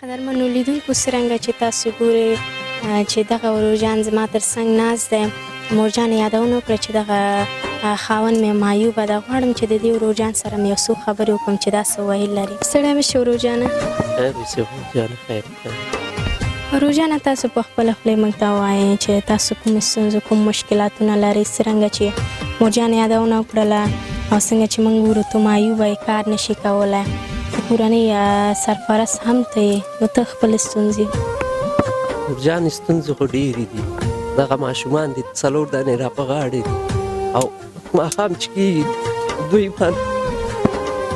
قدرمنو لیدونکو څرنګه چې تاسو ګورئ چې دغه روژان زما تر څنګ ناست دی. مورجان یادونه وکړه چې دغه خاوند مې معیوبه ده. غواړم چې د دې روژان سره مې یو څو خبرې وکړم چې دا څه ویل لري. ستړی مه شې روژانه. خیر اوسې روژانه، خیر. روژانه تاسو په خپله خولې موږ ته ووایئ چې تاسو کومې ستونزې کوم مشکلاتونه لرئ. څرنګه چې مورجان یادونه وکړله او څنګه چې موږ ګورو ته معیوبه یې کار نشي کولی، د کورنۍ سرپرست هم ته یې، نو ته خپلې ستونزې. مورجان ستونزې خو ډېرې دي. دغه ماشومان دي 4 دانې را په غاړې دي او ماښام چې کېږي دوی باندې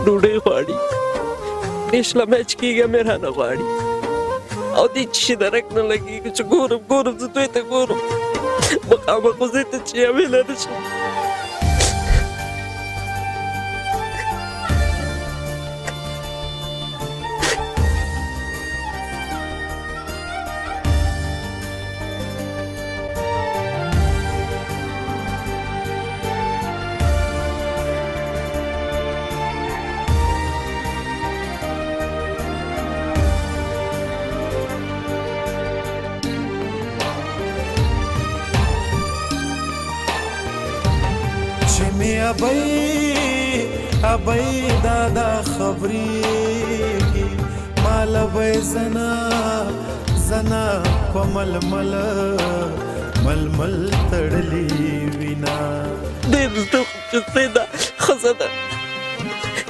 ډوډۍ غواړي، ډېش لمه چې کېږي مې رانه غواړي او دې چې شي درک نه لګېږي چې ګورم زه دوی ته ګورم مخامخ خو زه ته چې ویلی نه شم. ابۍ دادا خبرېږي مال به زنا په ململ تړلې وینا. ډېر زده خو چې دی دا ښځه ده،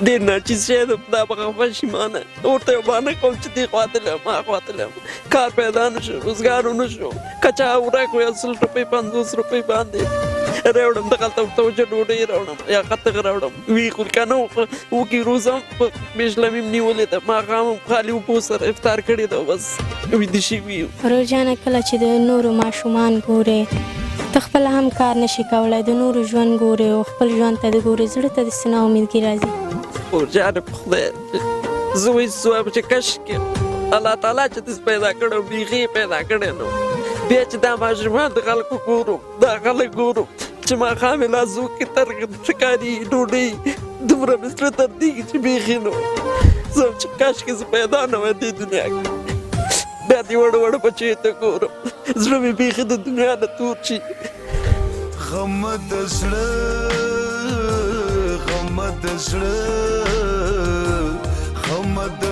ډېر ناچیز شی ده. دا به خفه شي مانه. ورته یو بهانه کوم چې دې خوا تلم ما خوا تلم، کار پیدا نه شو، روزګار ونه شو، کچا ورک وي 100 روپۍ 50 روپۍ باندې راوړم، دغلته ورته وچه ډوډۍ راوړم یا قطغ راوړم. وي خو که نه وکي روزه په بېشلمې م نیولې ده، ماښام هم خالي اوبو سره افطار کړې ده، بس ویده شوي یو. روژانه کله چې د نورو ماشومان ګورې، ته خپله هم کار نشي کولی، د نورو ژوند ګورې او خپل ژوند ته د ګورې، زړه ته د څه نه امیدګي راځي؟ روژانه په خدای زه وایي وایم چې کشکې الله تعالی چې داسې پیدا کړی بیخي یې پیدا کړی نه و. بیا چې دا ماشومان د خلکو ګورم، دا خلک ګورم چې ماښام یې لاس وکړي ترکاري ډوډۍ دومره مې زړه دردېږي چې بیخي نه و. زه چې کاشکې زه پیدا نه وای دې دنیا کې. بیا دې وړه بچیو ته ګورم، زړه مې بیخي د دنیا نه تور شي. غم د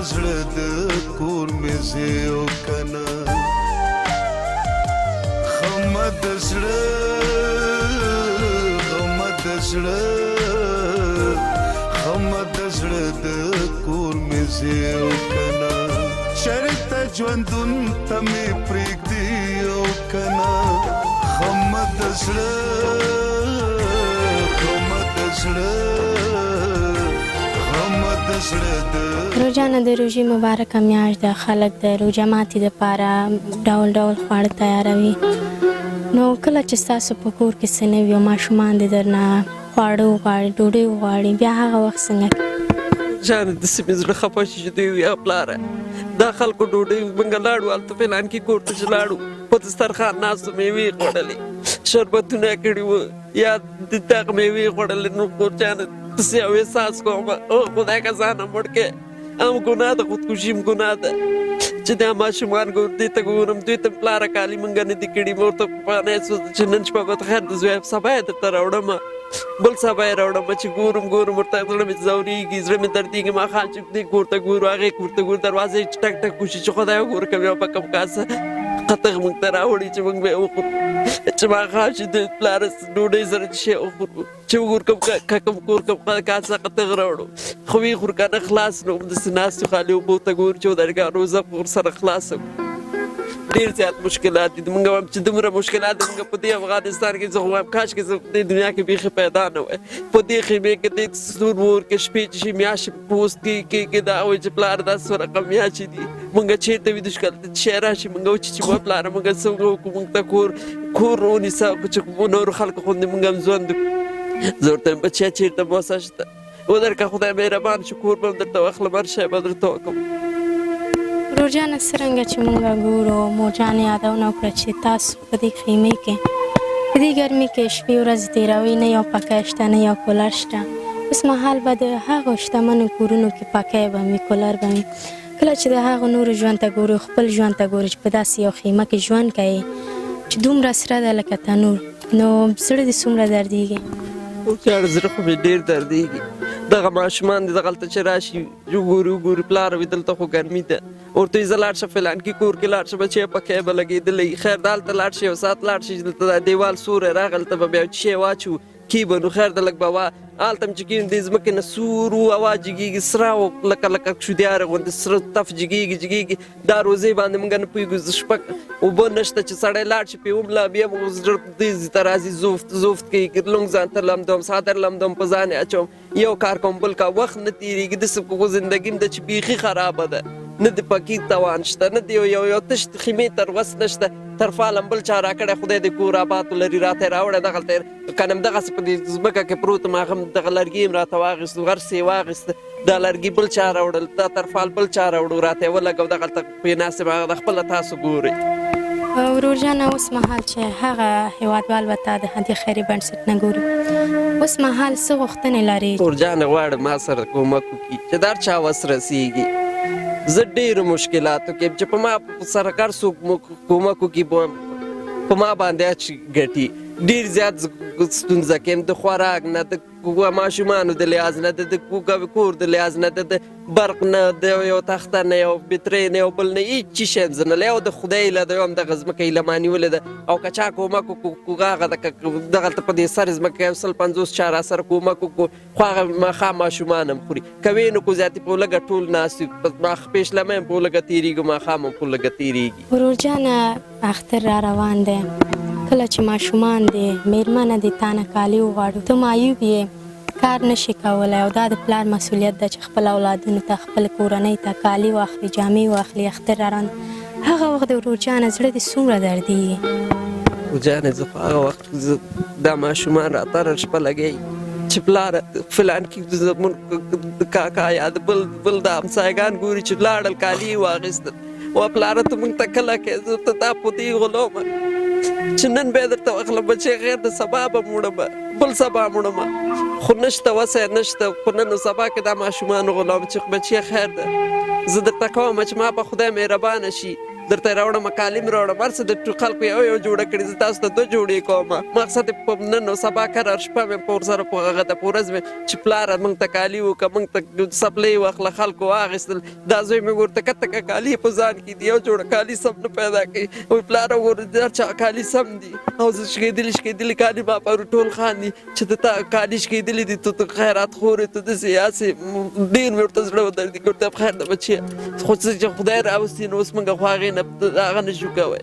زړه د کور مې زیو کنه، غم د زړه د کور مې زیو کنه، چرته ژوندون ته مې پرېږدي او کنه، غم د زړه روژانه د روژې مبارکه میاشت ده. خلک د روژه ماتي دپاره ډول خواړه تیاروي. نو کله چې ستاسو په کور کې څه نه وي او ماشومان دې درنه خواړه وغواړي، ډوډۍ وغواړي، بیا هغه وخت څنګه کوي؟ جانه داسې مې زړه خفه شي چې دوی وي پلاره دا خلکو ډوډۍ موږ لاړو هلته فلان کې کور ته چې لاړو په دسترخوان ناستو مېوې خوړلې، شربتونه کړي وو یا دغه مېوې خوړلې. نو جانه داسې یو احساس کوم او خدای که ځانه مړ کړې، هم ګناه ده، خودکشي هم ګناه ده چې دا ماشومان دې ته ګورم، دوی ته پلاره کالي موږ نه دي کړي. مې ورته پخوانی سوچ چې نن شپه به خیر د زوی سبا یې درته راوړمه، بل سبا یې راوړمه چې ګورم ورته زړه مې ځورېږي، زړه مې دردېږي. ماښام چې دې کور ته ګورو، هغې کور ته ګورو، دروازه یې ټک ټک وشي چې خدای وګوره که بیا به کوم کاسه قطغ موږ ته راوړي چې موږ به یې وخورو، چې ماښام چې د پلاره ډوډۍ سره چې شی وخورو، چې وګورو کوم کور کوم کاسه قطغ راوړو، خو ویې خورو که نه خلاص نو همداسې ناست یو خالي اوبو ته ګورو چې ودرګاه روزه ورسره خلاصه. ډېر زیات مشکلات دي. موږ وایم چې دومره مشکلات دي موږ په دې افغانستان کې. زه خو وایم کاشکې زه په دې دنیا کې بیخي پیدا نه وای. په دې خیمې کې دې سور وور کې شپې چې شي میاشتې په پوست کې دا وایي چې پلاره دا څو رقم میاشتې دي. موږ چېرته ویده شو که هلته شی راشي موږ وچې چې وه پلاره موږ څنګه وکړو، موږ ته کور ونیسه چې نورو خلکو غوندې موږ هم ژوند وکړو. زه ورته وایم بچیه چېرته موسه شته ودرکه، خدای مهربان شي کور به هم درته واخلم، هر شی به درته وکړم. روژانه څرنګه چې موږ ګورو، مورجان یادونه وکړه چې تاسو په دې خیمې کې په دې ګرمۍ کې شپې ورځې تېروئ، نه یو پکی شته نه یو کولر شته. اوس مهال به د هغو شتمنو کورونو کې پکی به وي، کولر به وي. کله چې د هغو نورو ژوند ته ګورو خپل ژوند ته ګورو چې په داسې یو خیمه کې ژوند کوي چې دومره سره ده لکه تنور نو زړه دې څومره دردېږي وچاړه زړه خو مې ډېر دردېږي دغه ماشومان دي دغلته چې راشي وګوري پلار وي دلته خو ګرمي ده ورته وایي زه لاړ شه فلانکي کور کې لاړ شه بچی پکې به لګېدلی خیر دلته لاړ شي یو ساعت لاړ شي دلته دا دیوال سوری راغی هلته به بیا شی واچو کی به نو خیر د لږ به وا هلته هم چې کېږي دې ځمکې نه سور و هوا جګېږي سره و لکه شودیاره غوندې سره تف جګېږي دا روزۍ باندې موږ نه پوهېږو شپږ اوبه نشته چې سړی لاړ شي پې وملا بیا به زړه دې ته راځي زوفت کوي لونګ ځان ته لمدوم څادر لمدوم په ځان یې اچوم یو کار کوم بل کار وخت نه تېرېږي داسې زندګي م ده چې بیخي خرابه ده نه د پکې توان شته نه د یو تش خیمې تر وس نشته تر فالم بل چا راکړی خدای دې کور آباد ولري راته یې راوړی دغلته که نه م دغسې په دې ځمکه کې پروت م هغه دغه لرګي م راته واخیست غرس یې واخیسته دا لرګي بل چا راوړل دا ترفال بل چا راوړو راته یې ولګو دغلته پې ناست یم هغه د خپله تاسو ګورئ ورور جانه اوس مهال چې هغه هیوادوال به تا د هدیې خیري بنسټ نه ګوري اوس مهال څه غوښتنې لرې ورور جانه غواړم ما سره کومک وکړي چې دا چا وس رسېږي زه ډېرو مشکلاتو کې چې په ما سره کار څوک کومک وکړي په ما باندې اچ ګټي ډېر زیات ستونزه کې د خوراک نه د ماشومانو د لحاظ نه د کور د لحاظ نه د برق نه د یو تخته نه یو بټرۍ نه یو بل نه هېڅ شی م زه نه یو د خدای ایله ده یو همدغه ځمکه ایله ما نیولې ده او که چا کومک وکړو هغه دغلته په دې سر ځمکه یو 150 چا راسره کومک وکړو خو هغه ماښام ماشومان هم خوري که ویې نه کړو زیاتې په لږه ټول ناست وي پیشلمه هم په لږه تېرېږي ماښام هم په لږه تېرېږي ورور جانه اختر را روان دی کله چې ماشومان دي میرمنه دي تا نه کالي وغواړو ته معیوب یې کار نشي کولی او دا د پلار مسؤلیت ده چې خپل اولادونو ته خپل کورنۍ ته کالي واخلي جامې واخلي اختر را روان هغه وخت د ورور جانه زړه دې څومره دردېږي ورور جانه زه په هغه وخت دا ماشومان راته هره شپه لګوي چې پلاره فلان کې زمونږ د کاکا یا د بل د همسایګان ګوري چې لاړل کالي یې واخیستل و پلاره ته موږ ته کله کوې زه ته دا په دې غلومه چې نن بیا درته واخلم بچی غیر د سبا به مړمه بل سبا مړمه خو نشته وسه نشته خو نن سبا کې دا ماشومان غلام چې بچی خیر ده زه درته کوم چې ما په خدای مهربانه شي درته یې راوړم کالي مې راوړم هر څه د خلکو یو جوړه کړي زه تاسو ته 2 جوړې کوم مقصد په نن او سبا قرار شپه مې په ورسره په هغه د په ورځ مې چې پلاره موږ ته کالي وکړه موږ ته سپلۍ واخله خلکو واخیستل دا زوی مې ورته کته کالي په ځان کې دي یو جوړه کالي سم نه پیدا کوي وایي پلاره ګوره هر چا کالي سم دي او زه شکېدلي کالي ما پر ټول خاندي چې د تا کالي شکېدلي دي ته خیرات خورې ته داسې هسې ډېر مې ورته زړه ودردي کړ ته بخیر ده بچیه خو څه چې خدای راوستي نو اوس موږ خو هغې نه هغه نشو کوی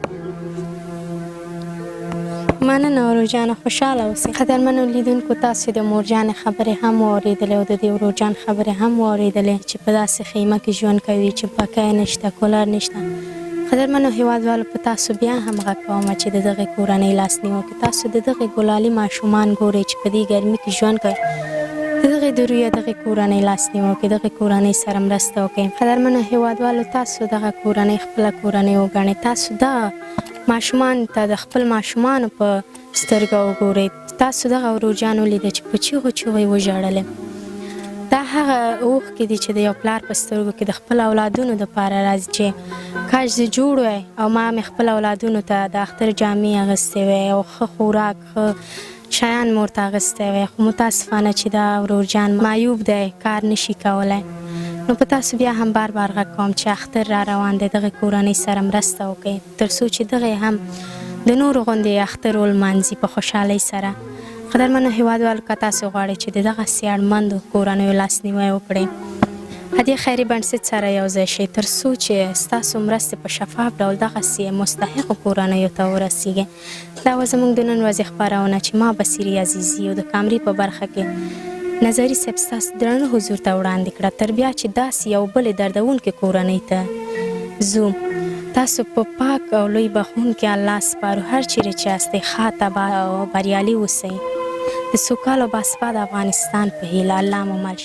مننه ورور جانه خوشحاله اوسئ قدرمنو لیدونکو تاسو د مور جان خبرې هم واورېدلې او د دې ورور جان خبرې هم واورېدلې چې په داسې خیمه کې ژوند کوي چې پکۍ نشته کولر نشته قدرمنو هیوادوالو په تاسو بیا هم غږ کوم چې د دغې کورنۍ لاسنیوه کې تاسو د دغې ګلالي ماشومان ګورئ چې په دې ګرمي کې ژوند کوي د دغې د رویه دغې کورنۍ لاسنیوه کې دغې کورنۍ سره مرسته وکړئ قدرمنو هیوادوالو تاسو دغه کورنۍ خپله کورنۍ وګڼئ تاسو دغه ماشومان ته د خپل ماشومانو په سترګه وګورئ تاسو دغه ورور جان ولیده چې په چیغو چیغو یې وژړلې دا هغه اوښکې دي چې د یو پلار په سترګو کې د خپل اولادونو دپاره راځي چې کاش زه جوړ وی او ما مې خپل اولادونو ته د اختر جامې اغوستې وی او ښه خوراک ښه شیان مې ورته اغوستی وی خو متاسفانه چې دا ورور جان معیوب دی کار نشي کولی نو په تاسو بیا هم بار غږ کوم چې اختر را روان دی دغې کورنۍ سره مرسته وکړئ تر څو چې دغې هم د نورو غوندې اختر ولمانځي په خوشحالۍ سره قدرمنو هیوادوالو که تاسو غواړئ چې د دغسې اړمندو کورنیو لاسنیوی وکړئ هدیې خیري بنسټ سره یو ځای شئ تر څو چې ستاسو مرستې په شفاف ډول دغسې مستحقو کورنیو ته ورسیږي دا وه زموږ د نن ورځې خپرونه چې ما بصیري عزیزي او د کامري په برخه کې نظري صاحب ستاسو درانه حضور ته وړاندې کړه تر بیا چې داسې یو بلې دردونکې کورنۍ ته ځو تاسو په پاک او لوی بخښونکي الله سپارو هر چیرې چې هستئ ښه تباه او بریالي اوسئ د سوکاله او باسواده افغانستان په هیله الله مو مل شي